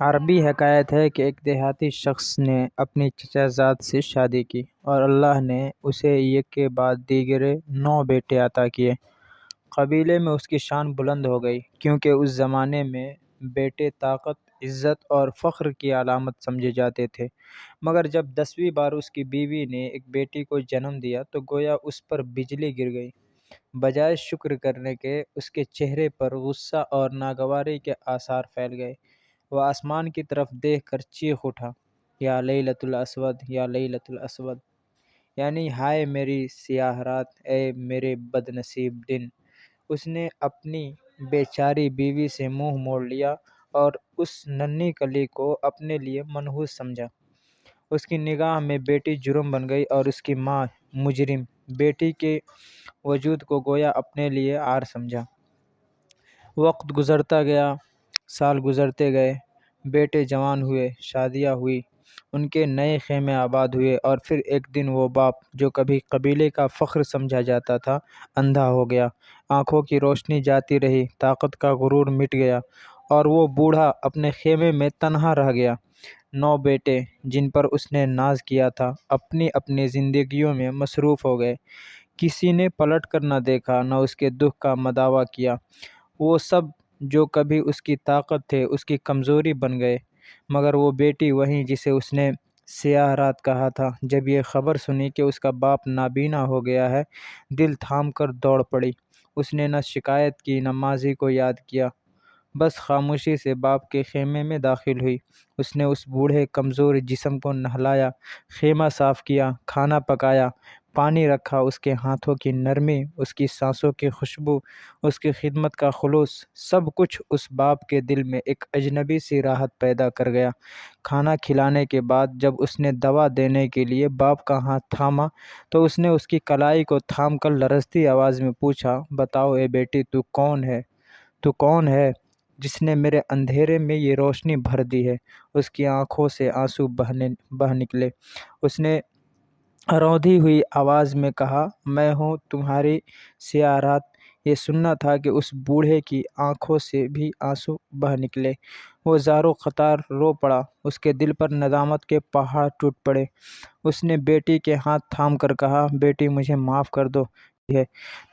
عربی حکایت ہے کہ ایک دیہاتی شخص نے اپنی چچا زاد سے شادی کی اور اللہ نے اسے ایک کے بعد دیگرے 9 بیٹے عطا کیے۔ قبیلے میں اس کی شان بلند ہو گئی، کیونکہ اس زمانے میں بیٹے طاقت، عزت اور فخر کی علامت سمجھے جاتے تھے۔ مگر جب 10ویں بار اس کی بیوی نے ایک بیٹی کو جنم دیا تو گویا اس پر بجلی گر گئی۔ بجائے شکر کرنے کے اس کے چہرے پر غصہ اور ناگواری کے آثار پھیل گئے۔ وہ آسمان کی طرف دیکھ کر چیخ اٹھا، یا لیلۃ الاسود، یا لیلۃ الاسود! یعنی ہائے میری سیاہ رات، اے میرے بد نصیب دن! اس نے اپنی بیچاری بیوی سے منہ موڑ لیا اور اس ننھی کلی کو اپنے لیے منحوس سمجھا۔ اس کی نگاہ میں بیٹی جرم بن گئی اور اس کی ماں مجرم، بیٹی کے وجود کو گویا اپنے لیے عار سمجھا۔ وقت گزرتا گیا، سال گزرتے گئے، بیٹے جوان ہوئے، شادیاں ہوئی، ان کے نئے خیمے آباد ہوئے، اور پھر ایک دن وہ باپ جو کبھی قبیلے کا فخر سمجھا جاتا تھا، اندھا ہو گیا۔ آنکھوں کی روشنی جاتی رہی، طاقت کا غرور مٹ گیا، اور وہ بوڑھا اپنے خیمے میں تنہا رہ گیا۔ 9 بیٹے جن پر اس نے ناز کیا تھا، اپنی اپنی زندگیوں میں مصروف ہو گئے۔ کسی نے پلٹ کر نہ دیکھا، نہ اس کے دکھ کا مداوع کیا۔ وہ سب جو کبھی اس کی طاقت تھے، اس کی کمزوری بن گئے۔ مگر وہ بیٹی وہیں جسے اس نے سیاہ رات کہا تھا، جب یہ خبر سنی کہ اس کا باپ نابینا ہو گیا ہے، دل تھام کر دوڑ پڑی۔ اس نے نہ شکایت کی، نہ ماضی کو یاد کیا، بس خاموشی سے باپ کے خیمے میں داخل ہوئی۔ اس نے اس بوڑھے کمزور جسم کو نہلایا، خیمہ صاف کیا، کھانا پکایا، پانی رکھا۔ اس کے ہاتھوں کی نرمی، اس کی سانسوں کی خوشبو، اس کی خدمت کا خلوص، سب کچھ اس باپ کے دل میں ایک اجنبی سی راحت پیدا کر گیا۔ کھانا کھلانے کے بعد جب اس نے دوا دینے کے لیے باپ کا ہاتھ تھاما تو اس نے اس کی کلائی کو تھام کر لرزتی آواز میں پوچھا، بتاؤ اے بیٹی، تو کون ہے جس نے میرے اندھیرے میں یہ روشنی بھر دی ہے؟ اس کی آنکھوں سے آنسو بہہ نکلے۔ اس نے روندھی ہوئی آواز میں کہا، میں ہوں تمہاری سیاہ رات۔ یہ سننا تھا کہ اس بوڑھے کی آنکھوں سے بھی آنسو بہہ نکلے۔ وہ زاروں قطار رو پڑا، اس کے دل پر ندامت کے پہاڑ ٹوٹ پڑے۔ اس نے بیٹی کے ہاتھ تھام کر کہا، بیٹی مجھے معاف کر دو۔ یہ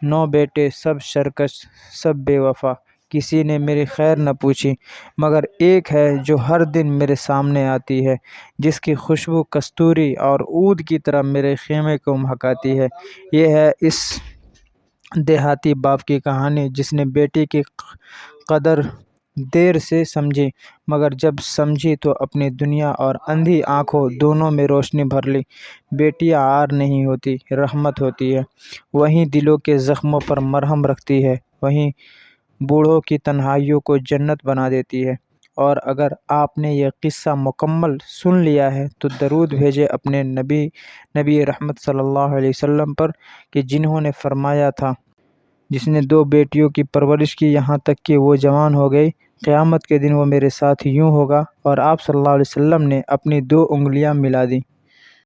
9 بیٹے، سب سرکش، سب بے وفا، کسی نے میری خیر نہ پوچھی، مگر ایک ہے جو ہر دن میرے سامنے آتی ہے، جس کی خوشبو کستوری اور عود کی طرح میرے خیمے کو مہکاتی ہے۔ یہ ہے اس دیہاتی باپ کی کہانی، جس نے بیٹی کی قدر دیر سے سمجھی، مگر جب سمجھی تو اپنی دنیا اور اندھی آنکھوں دونوں میں روشنی بھر لی۔ بیٹیاں عار نہیں ہوتی، رحمت ہوتی ہے۔ وہیں دلوں کے زخموں پر مرہم رکھتی ہے، وہیں بوڑھوں کی تنہائیوں کو جنت بنا دیتی ہے۔ اور اگر آپ نے یہ قصہ مکمل سن لیا ہے تو درود بھیجیں اپنے نبی رحمت صلی اللہ علیہ وسلم پر، کہ جنہوں نے فرمایا تھا، جس نے 2 بیٹیوں کی پرورش کی یہاں تک کہ وہ جوان ہو گئی، قیامت کے دن وہ میرے ساتھ یوں ہوگا۔ اور آپ صلی اللہ علیہ وسلم نے اپنی 2 انگلیاں ملا دیں۔